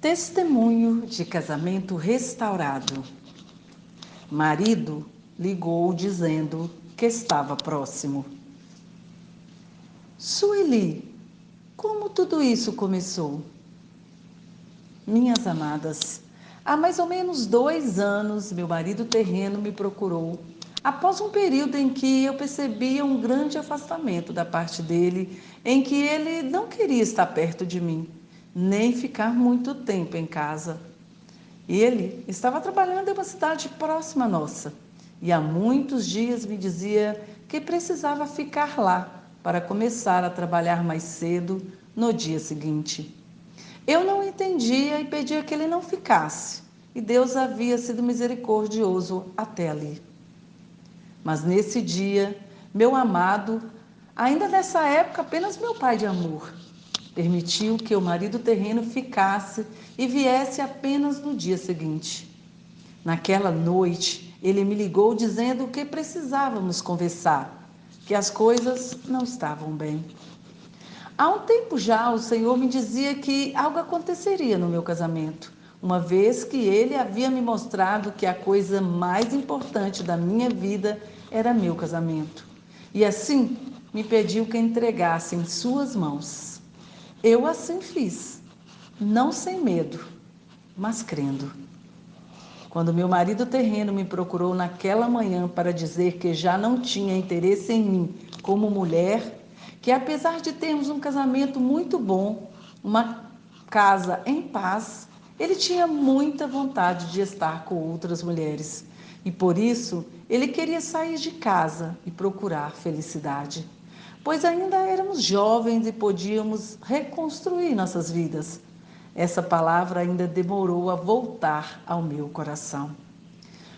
Testemunho de casamento restaurado. Marido ligou dizendo que estava próximo. Sueli, como tudo isso começou? Minhas amadas, há mais ou menos 2 anos, meu marido terreno me procurou, após um período em que eu percebia um grande afastamento da parte dele, em que ele não queria estar perto de mim, nem ficar muito tempo em casa. Ele estava trabalhando em uma cidade próxima à nossa, e há muitos dias me dizia que precisava ficar lá para começar a trabalhar mais cedo no dia seguinte. Eu não entendia e pedia que ele não ficasse, e Deus havia sido misericordioso até ali. Mas nesse dia, meu amado, ainda nessa época apenas meu pai de amor, permitiu que o marido terreno ficasse e viesse apenas no dia seguinte. Naquela noite, ele me ligou dizendo que precisávamos conversar, que as coisas não estavam bem. Há um tempo já o Senhor me dizia que algo aconteceria no meu casamento, uma vez que ele havia me mostrado que a coisa mais importante da minha vida era meu casamento. E assim me pediu que entregasse em suas mãos. Eu assim fiz, não sem medo, mas crendo. Quando meu marido terreno me procurou naquela manhã para dizer que já não tinha interesse em mim como mulher, que apesar de termos um casamento muito bom, uma casa em paz, ele tinha muita vontade de estar com outras mulheres. E por isso ele queria sair de casa e procurar felicidade. Pois ainda éramos jovens e podíamos reconstruir nossas vidas. Essa palavra ainda demorou a voltar ao meu coração.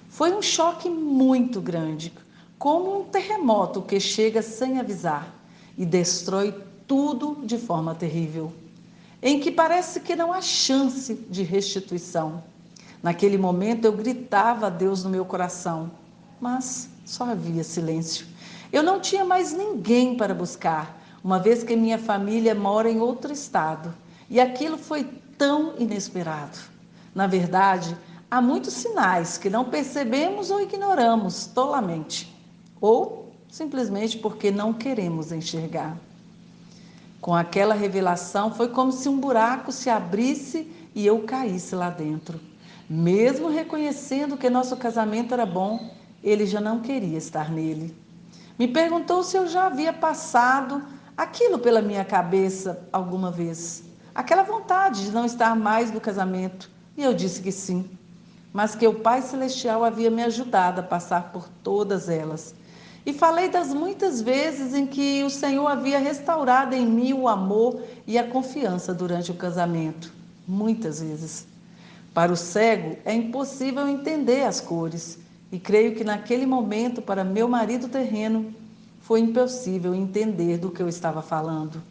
Foi um choque muito grande, como um terremoto que chega sem avisar e destrói tudo de forma terrível, em que parece que não há chance de restituição. Naquele momento eu gritava a Deus no meu coração, mas só havia silêncio. Eu não tinha mais ninguém para buscar, uma vez que minha família mora em outro estado, e aquilo foi tão inesperado. Na verdade, há muitos sinais que não percebemos ou ignoramos tolamente, ou simplesmente porque não queremos enxergar. Com aquela revelação, foi como se um buraco se abrisse e eu caísse lá dentro. Mesmo reconhecendo que nosso casamento era bom, ele já não queria estar nele. Me perguntou se eu já havia passado aquilo pela minha cabeça alguma vez. Aquela vontade de não estar mais no casamento. E eu disse que sim, mas que o Pai Celestial havia me ajudado a passar por todas elas. E falei das muitas vezes em que o Senhor havia restaurado em mim o amor e a confiança durante o casamento. Muitas vezes. Para o cego é impossível entender as cores, e creio que naquele momento, para meu marido terreno, foi impossível entender do que eu estava falando.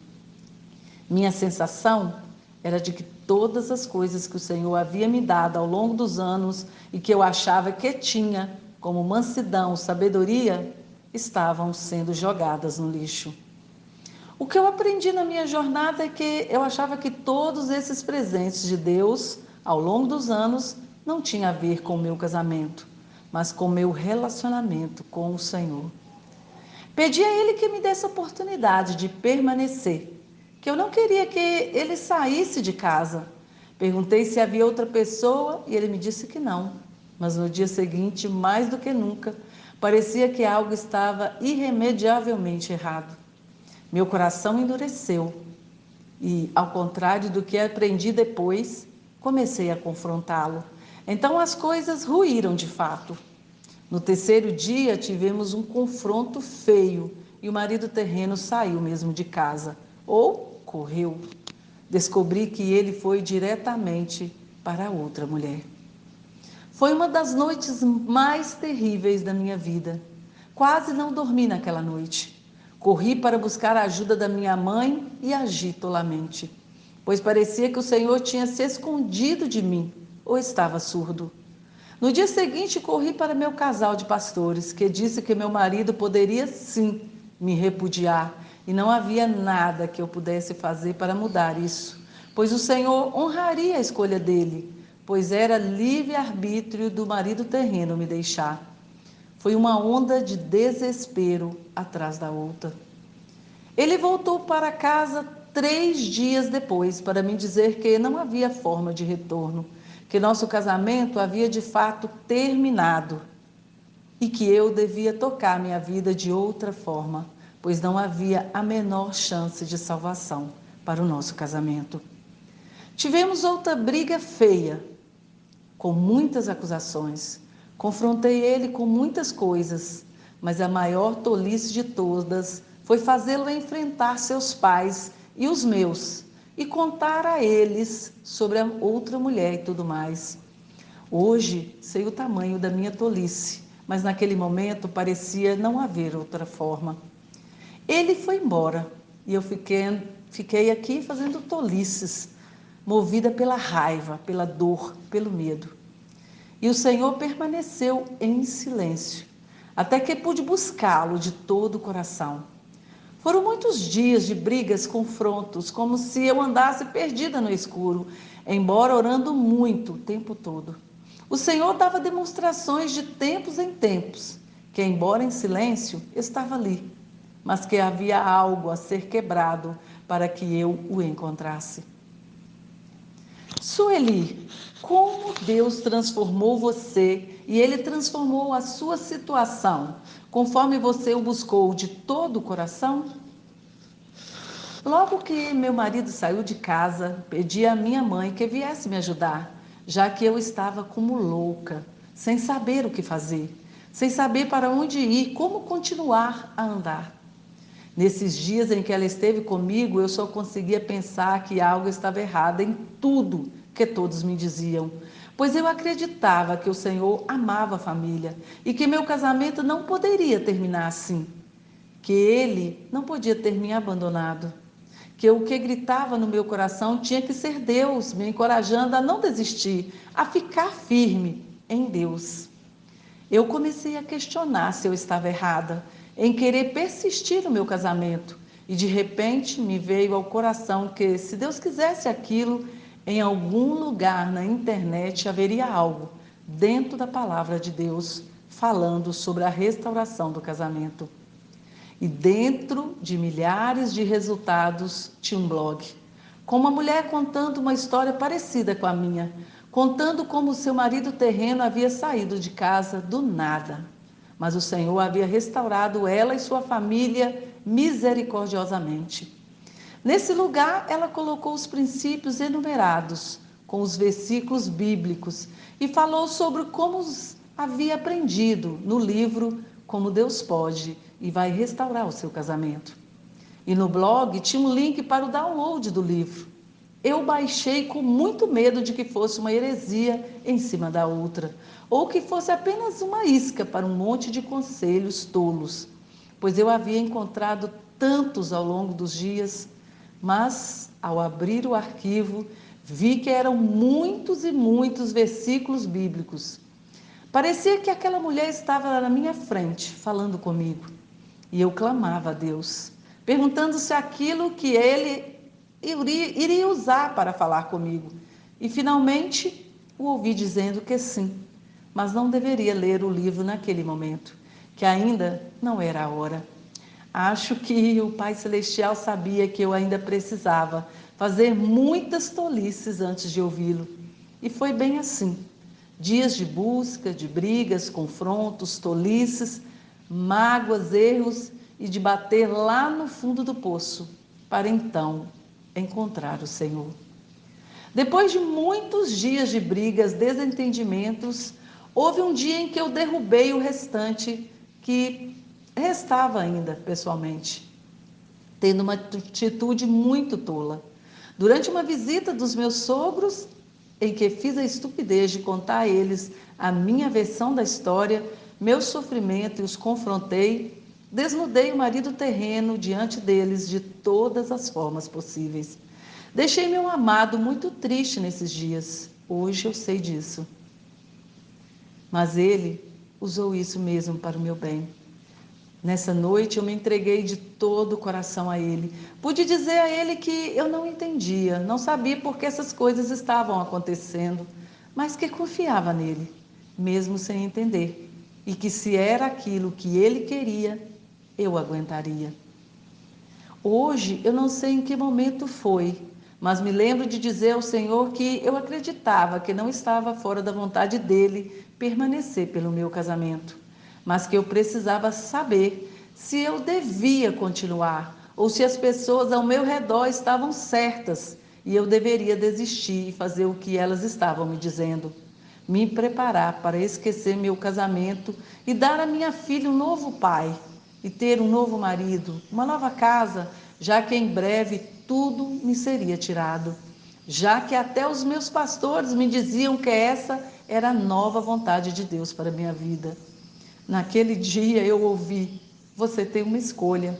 Minha sensação era de que todas as coisas que o Senhor havia me dado ao longo dos anos e que eu achava que tinha, como mansidão, sabedoria, estavam sendo jogadas no lixo. O que eu aprendi na minha jornada é que eu achava que todos esses presentes de Deus, ao longo dos anos, não tinham a ver com o meu casamento, mas com o meu relacionamento com o Senhor. Pedi a Ele que me desse a oportunidade de permanecer, que eu não queria que ele saísse de casa. Perguntei se havia outra pessoa e ele me disse que não. Mas no dia seguinte, mais do que nunca, parecia que algo estava irremediavelmente errado. Meu coração endureceu e, ao contrário do que aprendi depois, comecei a confrontá-lo. Então as coisas ruíram de fato. No terceiro dia, tivemos um confronto feio e o marido terreno saiu mesmo de casa, ou correu. Descobri que ele foi diretamente para outra mulher. Foi uma das noites mais terríveis da minha vida. Quase não dormi naquela noite. Corri para buscar a ajuda da minha mãe e agi tolamente, pois parecia que o Senhor tinha se escondido de mim ou estava surdo. No dia seguinte, corri para meu casal de pastores, que disse que meu marido poderia sim me repudiar e não havia nada que eu pudesse fazer para mudar isso, pois o Senhor honraria a escolha dele, pois era livre-arbítrio do marido terreno me deixar. Foi uma onda de desespero atrás da outra. Ele voltou para casa 3 dias depois para me dizer que não havia forma de retorno, que nosso casamento havia de fato terminado e que eu devia tocar minha vida de outra forma, pois não havia a menor chance de salvação para o nosso casamento. Tivemos outra briga feia, com muitas acusações. Confrontei ele com muitas coisas, mas a maior tolice de todas foi fazê-lo enfrentar seus pais e os meus e contar a eles sobre a outra mulher e tudo mais. Hoje sei o tamanho da minha tolice, mas naquele momento parecia não haver outra forma. Ele foi embora e eu fiquei aqui fazendo tolices, movida pela raiva, pela dor, pelo medo. E o Senhor permaneceu em silêncio, até que pude buscá-lo de todo o coração. Foram muitos dias de brigas, confrontos, como se eu andasse perdida no escuro, embora orando muito o tempo todo. O Senhor dava demonstrações de tempos em tempos, que, embora em silêncio, estava ali, mas que havia algo a ser quebrado para que eu o encontrasse. Sueli, como Deus transformou você e Ele transformou a sua situação, conforme você o buscou de todo o coração? Logo que meu marido saiu de casa, pedi à minha mãe que viesse me ajudar, já que eu estava como louca, sem saber o que fazer, sem saber para onde ir, como continuar a andar. Nesses dias em que ela esteve comigo, eu só conseguia pensar que algo estava errado em tudo que todos me diziam, pois eu acreditava que o Senhor amava a família e que meu casamento não poderia terminar assim, que Ele não podia ter me abandonado, que o que gritava no meu coração tinha que ser Deus, me encorajando a não desistir, a ficar firme em Deus. Eu comecei a questionar se eu estava errada em querer persistir no meu casamento e de repente me veio ao coração que, se Deus quisesse aquilo, em algum lugar na internet haveria algo dentro da palavra de Deus falando sobre a restauração do casamento. E dentro de milhares de resultados tinha um blog, com uma mulher contando uma história parecida com a minha, contando como seu marido terreno havia saído de casa do nada, mas o Senhor havia restaurado ela e sua família misericordiosamente. Nesse lugar, ela colocou os princípios enumerados, com os versículos bíblicos, e falou sobre como os havia aprendido no livro Como Deus Pode e Vai Restaurar o Seu Casamento. E no blog tinha um link para o download do livro. Eu baixei com muito medo de que fosse uma heresia em cima da outra, ou que fosse apenas uma isca para um monte de conselhos tolos, pois eu havia encontrado tantos ao longo dos dias, mas ao abrir o arquivo, vi que eram muitos e muitos versículos bíblicos. Parecia que aquela mulher estava na minha frente, falando comigo. E eu clamava a Deus, perguntando se aquilo que Ele iria usar para falar comigo. E finalmente o ouvi dizendo que sim, mas não deveria ler o livro naquele momento, que ainda não era a hora. Acho que o Pai Celestial sabia que eu ainda precisava fazer muitas tolices antes de ouvi-lo. E foi bem assim. Dias de busca, de brigas, confrontos, tolices, mágoas, erros e de bater lá no fundo do poço, para então encontrar o Senhor. Depois de muitos dias de brigas, desentendimentos, houve um dia em que eu derrubei o restante que restava ainda pessoalmente, tendo uma atitude muito tola. Durante uma visita dos meus sogros, em que fiz a estupidez de contar a eles a minha versão da história, meu sofrimento e os confrontei, desnudei o marido terreno diante deles de todas as formas possíveis. Deixei meu amado muito triste nesses dias. Hoje eu sei disso. Mas ele usou isso mesmo para o meu bem. Nessa noite eu me entreguei de todo o coração a Ele. Pude dizer a Ele que eu não entendia, não sabia por que essas coisas estavam acontecendo, mas que confiava nele, mesmo sem entender, e que se era aquilo que Ele queria, eu aguentaria. Hoje eu não sei em que momento foi, mas me lembro de dizer ao Senhor que eu acreditava que não estava fora da vontade dele permanecer pelo meu casamento, mas que eu precisava saber se eu devia continuar ou se as pessoas ao meu redor estavam certas e eu deveria desistir e fazer o que elas estavam me dizendo. Me preparar para esquecer meu casamento e dar à minha filha um novo pai e ter um novo marido, uma nova casa, já que em breve tudo me seria tirado. Já que até os meus pastores me diziam que essa era a nova vontade de Deus para a minha vida. Naquele dia eu ouvi: você tem uma escolha: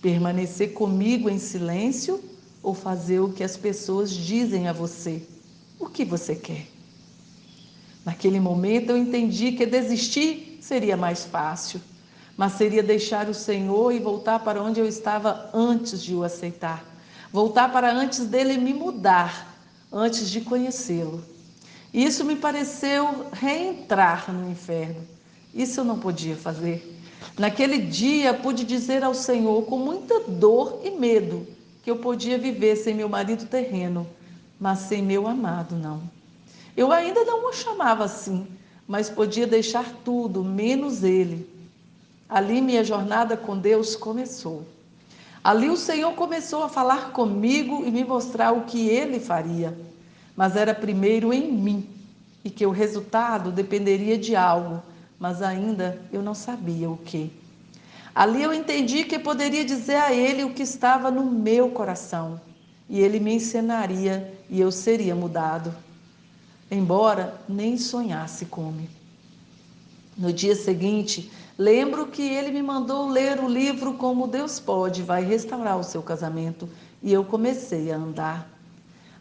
permanecer comigo em silêncio ou fazer o que as pessoas dizem a você. O que você quer? Naquele momento eu entendi que desistir seria mais fácil, mas seria deixar o Senhor e voltar para onde eu estava antes de o aceitar. Voltar para antes dele me mudar, antes de conhecê-lo. Isso me pareceu reentrar no inferno. Isso eu não podia fazer. Naquele dia pude dizer ao Senhor com muita dor e medo que eu podia viver sem meu marido terreno, mas sem meu amado não. Eu ainda não o chamava assim, mas podia deixar tudo, menos ele. Ali minha jornada com Deus começou. Ali o Senhor começou a falar comigo e me mostrar o que ele faria. Mas era primeiro em mim e que o resultado dependeria de algo, mas ainda eu não sabia o que. Ali eu entendi que poderia dizer a ele o que estava no meu coração e ele me ensinaria e eu seria mudado, embora nem sonhasse como. No dia seguinte, lembro que ele me mandou ler o livro Como Deus Pode, Vai Restaurar o Seu Casamento, e eu comecei a andar.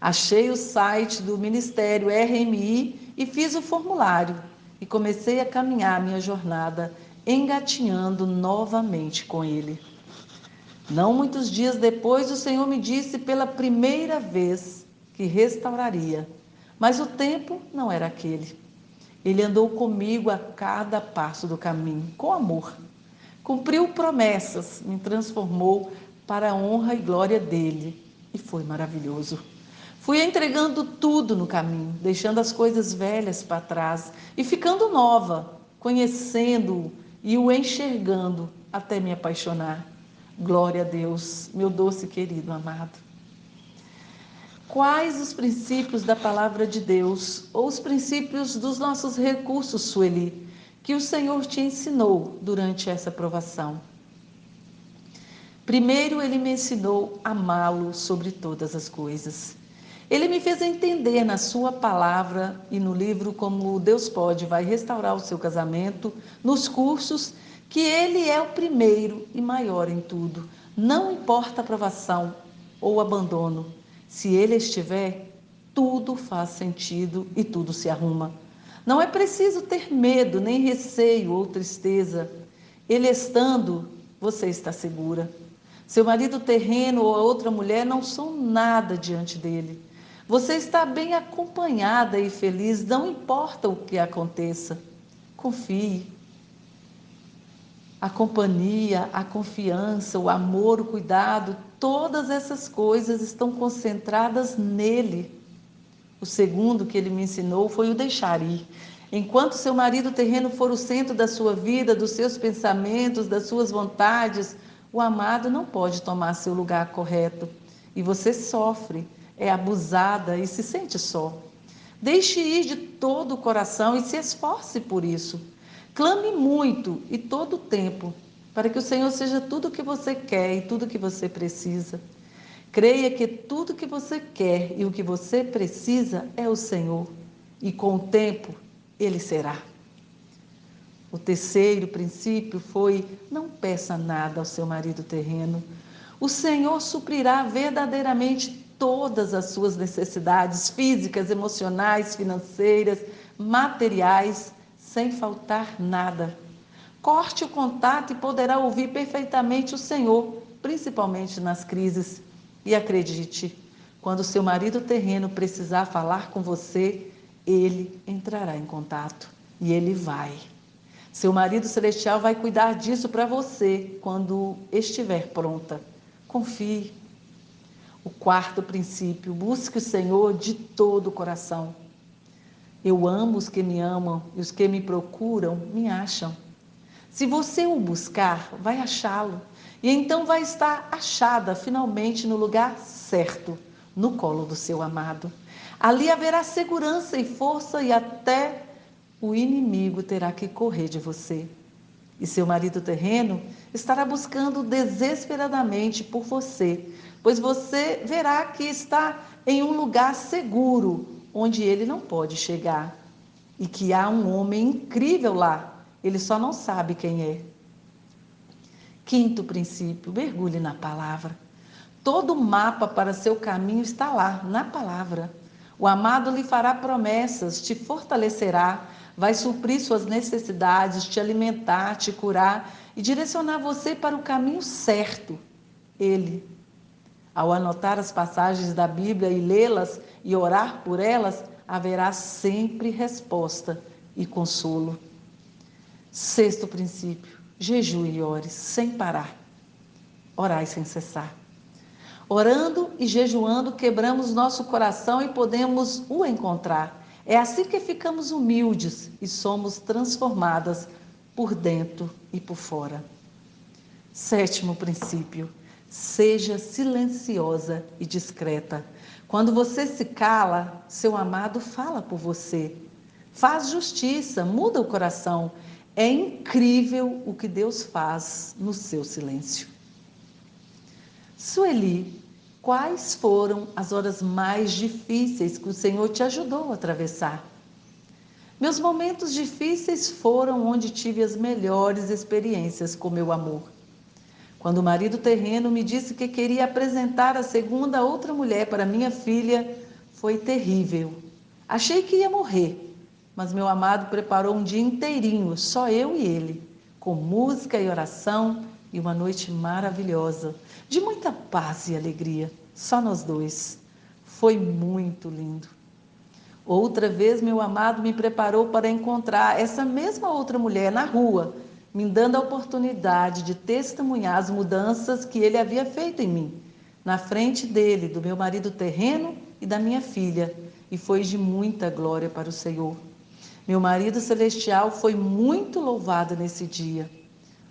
Achei o site do Ministério RMI e fiz o formulário, e comecei a caminhar minha jornada, engatinhando novamente com ele. Não muitos dias depois, o Senhor me disse pela primeira vez que restauraria, mas o tempo não era aquele. Ele andou comigo a cada passo do caminho, com amor. Cumpriu promessas, me transformou para a honra e glória dele. E foi maravilhoso. Fui entregando tudo no caminho, deixando as coisas velhas para trás e ficando nova, conhecendo-o e o enxergando até me apaixonar. Glória a Deus, meu doce querido amado. Quais os princípios da palavra de Deus ou os princípios dos nossos recursos, Sueli, que o Senhor te ensinou durante essa provação? Primeiro, ele me ensinou a amá-lo sobre todas as coisas. Ele me fez entender na sua palavra e no livro Como Deus Pode, Vai Restaurar o Seu Casamento, nos cursos, que ele é o primeiro e maior em tudo. Não importa a provação ou abandono, se ele estiver, tudo faz sentido e tudo se arruma. Não é preciso ter medo, nem receio ou tristeza. Ele estando, você está segura. Seu marido terreno ou a outra mulher não são nada diante dele. Você está bem acompanhada e feliz, não importa o que aconteça. Confie. A companhia, a confiança, o amor, o cuidado, todas essas coisas estão concentradas nele. O segundo que ele me ensinou foi o deixar ir. Enquanto seu marido terreno for o centro da sua vida, dos seus pensamentos, das suas vontades, o amado não pode tomar seu lugar correto. E você sofre, é abusada e se sente só. Deixe ir de todo o coração e se esforce por isso. Clame muito e todo o tempo, para que o Senhor seja tudo o que você quer e tudo o que você precisa. Creia que tudo o que você quer e o que você precisa é o Senhor, e com o tempo Ele será. O terceiro princípio foi: não peça nada ao seu marido terreno. O Senhor suprirá verdadeiramente todas as suas necessidades físicas, emocionais, financeiras, materiais, sem faltar nada. Corte o contato e poderá ouvir perfeitamente o Senhor, principalmente nas crises. E acredite, quando seu marido terreno precisar falar com você, ele entrará em contato e ele vai. Seu marido celestial vai cuidar disso para você quando estiver pronta. Confie. O quarto princípio, busque o Senhor de todo o coração. Eu amo os que me amam e os que me procuram me acham. Se você o buscar, vai achá-lo. E então vai estar achada finalmente no lugar certo, no colo do seu amado. Ali haverá segurança e força e até o inimigo terá que correr de você. E seu marido terreno estará buscando desesperadamente por você, pois você verá que está em um lugar seguro, onde ele não pode chegar. E que há um homem incrível lá, ele só não sabe quem é. Quinto princípio, mergulhe na palavra. Todo o mapa para seu caminho está lá, na palavra. O amado lhe fará promessas, te fortalecerá, vai suprir suas necessidades, te alimentar, te curar e direcionar você para o caminho certo. Ele, ao anotar as passagens da Bíblia e lê-las e orar por elas, haverá sempre resposta e consolo. Sexto princípio, jejue e ore sem parar. Orai sem cessar. Orando e jejuando, quebramos nosso coração e podemos o encontrar. É assim que ficamos humildes e somos transformadas por dentro e por fora. Sétimo princípio, seja silenciosa e discreta. Quando você se cala, seu amado fala por você. Faz justiça, muda o coração. É incrível o que Deus faz no seu silêncio. Sueli, quais foram as horas mais difíceis que o Senhor te ajudou a atravessar? Meus momentos difíceis foram onde tive as melhores experiências com meu amor. Quando o marido terreno me disse que queria apresentar a segunda outra mulher para minha filha, foi terrível. Achei que ia morrer, mas meu amado preparou um dia inteirinho, só eu e ele, com música e oração e uma noite maravilhosa, de muita paz e alegria, só nós dois. Foi muito lindo. Outra vez, meu amado me preparou para encontrar essa mesma outra mulher na rua, me dando a oportunidade de testemunhar as mudanças que ele havia feito em mim, na frente dele, do meu marido terreno e da minha filha, e foi de muita glória para o Senhor. Meu marido celestial foi muito louvado nesse dia.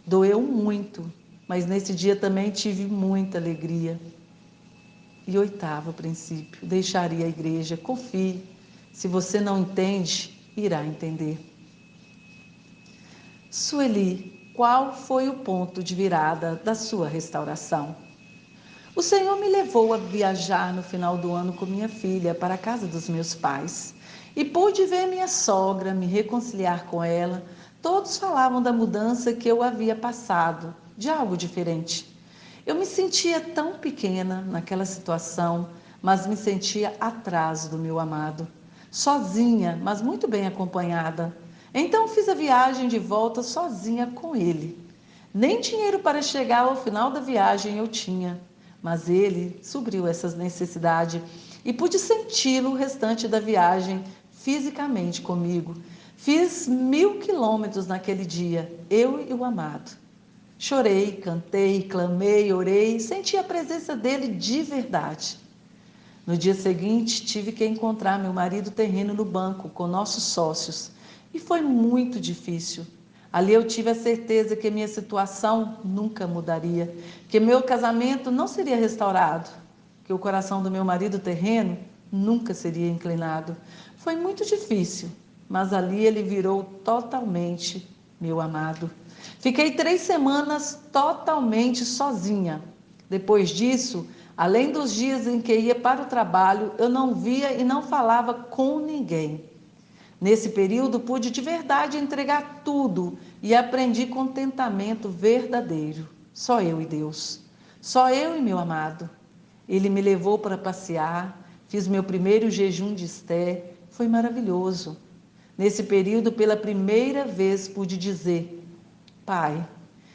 Doeu muito, mas nesse dia também tive muita alegria. E oitavo princípio, deixaria a igreja, confie. Se você não entende, irá entender. Sueli, qual foi o ponto de virada da sua restauração? O Senhor me levou a viajar no final do ano com minha filha para a casa dos meus pais. E pude ver minha sogra, me reconciliar com ela. Todos falavam da mudança que eu havia passado, de algo diferente. Eu me sentia tão pequena naquela situação, mas me sentia atrás do meu amado. Sozinha, mas muito bem acompanhada. Então fiz a viagem de volta sozinha com ele. Nem dinheiro para chegar ao final da viagem eu tinha, mas ele supriu essas necessidades e pude senti-lo o restante da viagem fisicamente comigo. Fiz 1000 quilômetros naquele dia, eu e o amado. Chorei, cantei, clamei, orei, senti a presença dele de verdade. No dia seguinte, tive que encontrar meu marido terreno no banco com nossos sócios. E foi muito difícil. Ali eu tive a certeza que minha situação nunca mudaria, que meu casamento não seria restaurado, que o coração do meu marido terreno nunca seria inclinado. Foi muito difícil, mas ali ele virou totalmente meu amado. Fiquei 3 semanas totalmente sozinha. Depois disso, além dos dias em que ia para o trabalho, eu não via e não falava com ninguém. Nesse período, pude de verdade entregar tudo e aprendi contentamento verdadeiro. Só eu e Deus. Só eu e meu amado. Ele me levou para passear, fiz meu primeiro jejum de Esté, foi maravilhoso. Nesse período, pela primeira vez, pude dizer: Pai,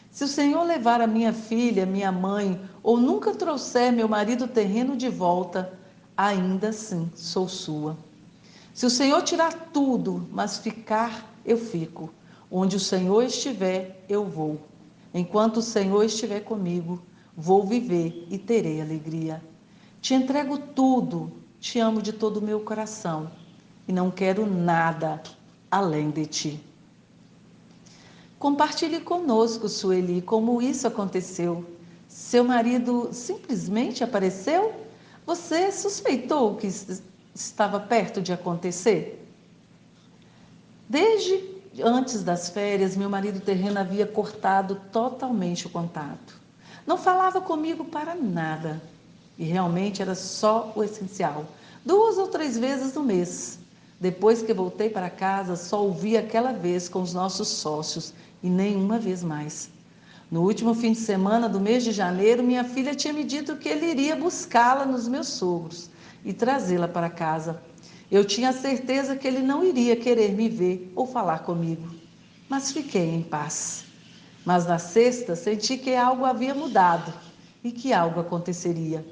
se o Senhor levar a minha filha, minha mãe, ou nunca trouxer meu marido terreno de volta, ainda assim sou sua. Se o Senhor tirar tudo, mas ficar, eu fico. Onde o Senhor estiver, eu vou. Enquanto o Senhor estiver comigo, vou viver e terei alegria. Te entrego tudo, te amo de todo o meu coração e não quero nada além de ti. Compartilhe conosco, Sueli, como isso aconteceu. Seu marido simplesmente apareceu? Você suspeitou que estava perto de acontecer? Desde antes das férias, meu marido terreno havia cortado totalmente o contato. Não falava comigo para nada. E realmente era só o essencial. 2 ou 3 vezes no mês. Depois que voltei para casa, só o vi aquela vez com os nossos sócios e nenhuma vez mais. No último fim de semana do mês de janeiro, minha filha tinha me dito que ele iria buscá-la nos meus sogros e trazê-la para casa. Eu tinha certeza que ele não iria querer me ver ou falar comigo, mas fiquei em paz. Mas na sexta senti que algo havia mudado e que algo aconteceria.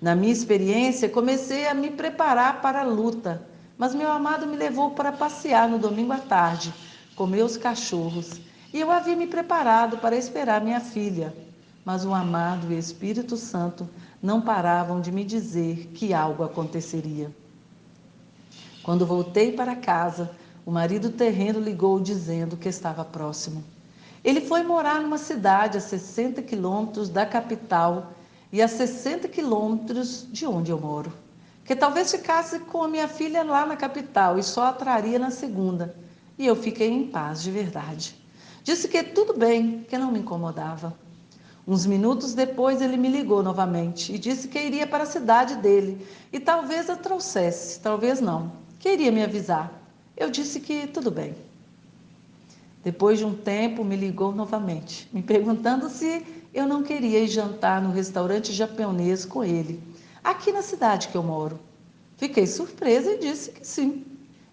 Na minha experiência, comecei a me preparar para a luta, mas meu amado me levou para passear no domingo à tarde com meus cachorros e eu havia me preparado para esperar minha filha. Mas o amado e o Espírito Santo não paravam de me dizer que algo aconteceria. Quando voltei para casa, o marido terreno ligou dizendo que estava próximo. Ele foi morar numa cidade a 60 quilômetros da capital e a 60 quilômetros de onde eu moro. Que talvez ficasse com a minha filha lá na capital e só a traria na segunda. E eu fiquei em paz de verdade. Disse que tudo bem, que não me incomodava. Uns minutos depois ele me ligou novamente e disse que iria para a cidade dele e talvez a trouxesse, talvez não. Queria me avisar. Eu disse que tudo bem. Depois de um tempo me ligou novamente, me perguntando se eu não queria ir jantar no restaurante japonês com ele, aqui na cidade que eu moro. Fiquei surpresa e disse que sim.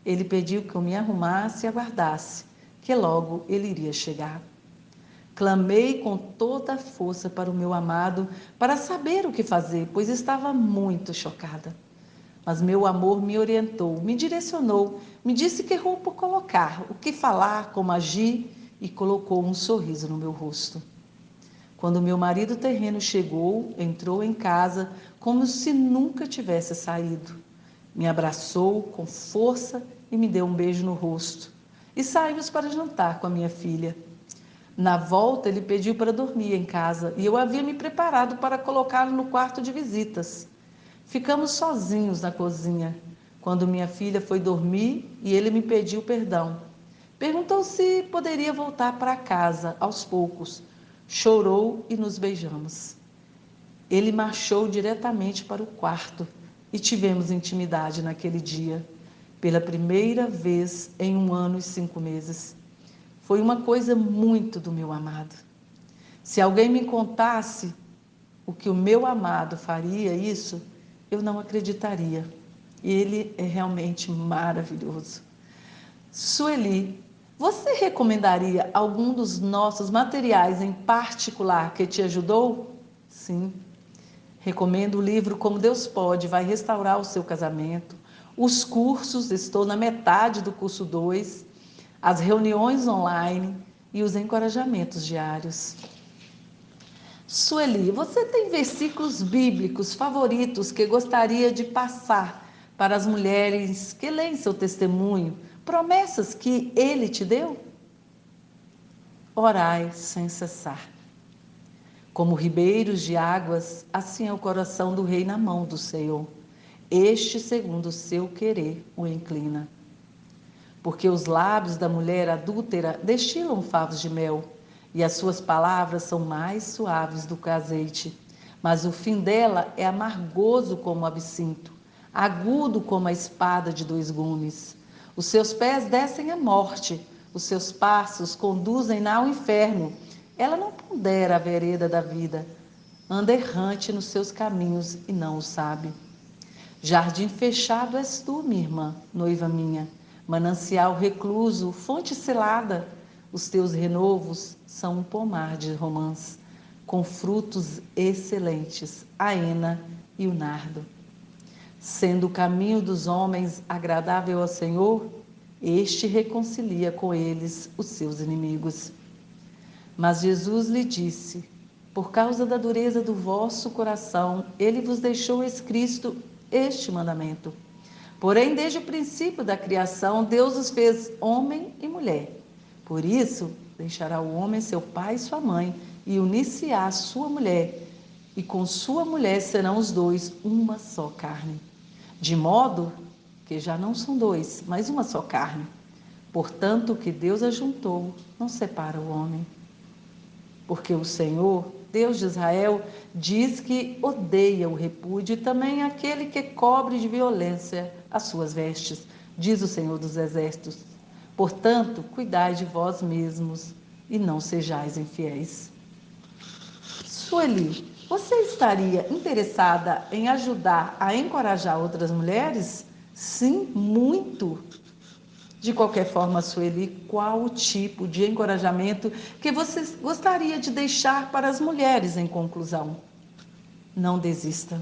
Ele pediu que eu me arrumasse e aguardasse, que logo ele iria chegar. Clamei com toda a força para o meu amado para saber o que fazer, pois estava muito chocada. Mas meu amor me orientou, me direcionou, me disse que roupa colocar, o que falar, como agir e colocou um sorriso no meu rosto. Quando meu marido terreno chegou, entrou em casa como se nunca tivesse saído. Me abraçou com força e me deu um beijo no rosto. E saímos para jantar com a minha filha. Na volta, ele pediu para dormir em casa e eu havia me preparado para colocá-lo no quarto de visitas. Ficamos sozinhos na cozinha, quando minha filha foi dormir e ele me pediu perdão. Perguntou se poderia voltar para casa aos poucos. Chorou e nos beijamos. Ele marchou diretamente para o quarto e tivemos intimidade naquele dia, pela primeira vez em 1 ano e 5 meses. Foi uma coisa muito do meu amado. Se alguém me contasse o que o meu amado faria isso, eu não acreditaria. Ele é realmente maravilhoso. Sueli, você recomendaria algum dos nossos materiais em particular que te ajudou? Sim. Recomendo o livro Como Deus Pode, vai restaurar o seu casamento. Os cursos, estou na metade do curso 2, as reuniões online e os encorajamentos diários. Sueli, você tem versículos bíblicos favoritos que gostaria de passar para as mulheres que leem seu testemunho? Promessas que ele te deu? Orai sem cessar. Como ribeiros de águas, assim é o coração do rei na mão do Senhor. Este, segundo o seu querer, o inclina. Porque os lábios da mulher adúltera destilam favos de mel, e as suas palavras são mais suaves do que azeite. Mas o fim dela é amargoso como o absinto, agudo como a espada de 2 gumes. Os seus pés descem à morte, os seus passos conduzem-na ao inferno. Ela não pondera a vereda da vida, anda errante nos seus caminhos e não o sabe. Jardim fechado és tu, minha irmã, noiva minha, manancial recluso, fonte selada. Os teus renovos são um pomar de romãs, com frutos excelentes, a hena e o nardo. Sendo o caminho dos homens agradável ao Senhor, este reconcilia com eles os seus inimigos. Mas Jesus lhe disse: por causa da dureza do vosso coração, ele vos deixou escrito este mandamento. Porém, desde o princípio da criação, Deus os fez homem e mulher. Por isso, deixará o homem seu pai e sua mãe, e unir-se-á à sua mulher, e com sua mulher serão os dois uma só carne. De modo que já não são dois, mas uma só carne. Portanto, o que Deus ajuntou, não separa o homem. Porque o Senhor, Deus de Israel, diz que odeia o repúdio e também aquele que cobre de violência as suas vestes, diz o Senhor dos Exércitos. Portanto, cuidai de vós mesmos e não sejais infiéis. Sueli, você estaria interessada em ajudar a encorajar outras mulheres? Sim, muito. De qualquer forma, Sueli, qual o tipo de encorajamento que você gostaria de deixar para as mulheres em conclusão? Não desista.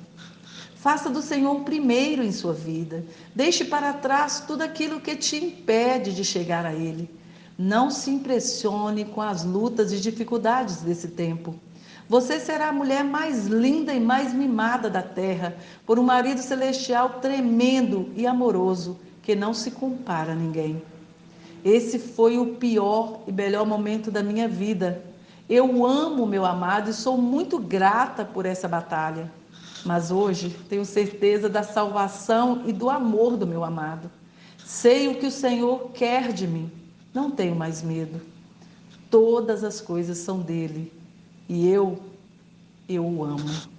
Faça do Senhor o primeiro em sua vida. Deixe para trás tudo aquilo que te impede de chegar a Ele. Não se impressione com as lutas e dificuldades desse tempo. Você será a mulher mais linda e mais mimada da terra, por um marido celestial tremendo e amoroso, que não se compara a ninguém. Esse foi o pior e melhor momento da minha vida. Eu amo meu amado e sou muito grata por essa batalha. Mas hoje tenho certeza da salvação e do amor do meu amado. Sei o que o Senhor quer de mim. Não tenho mais medo. Todas as coisas são dele e eu o amo.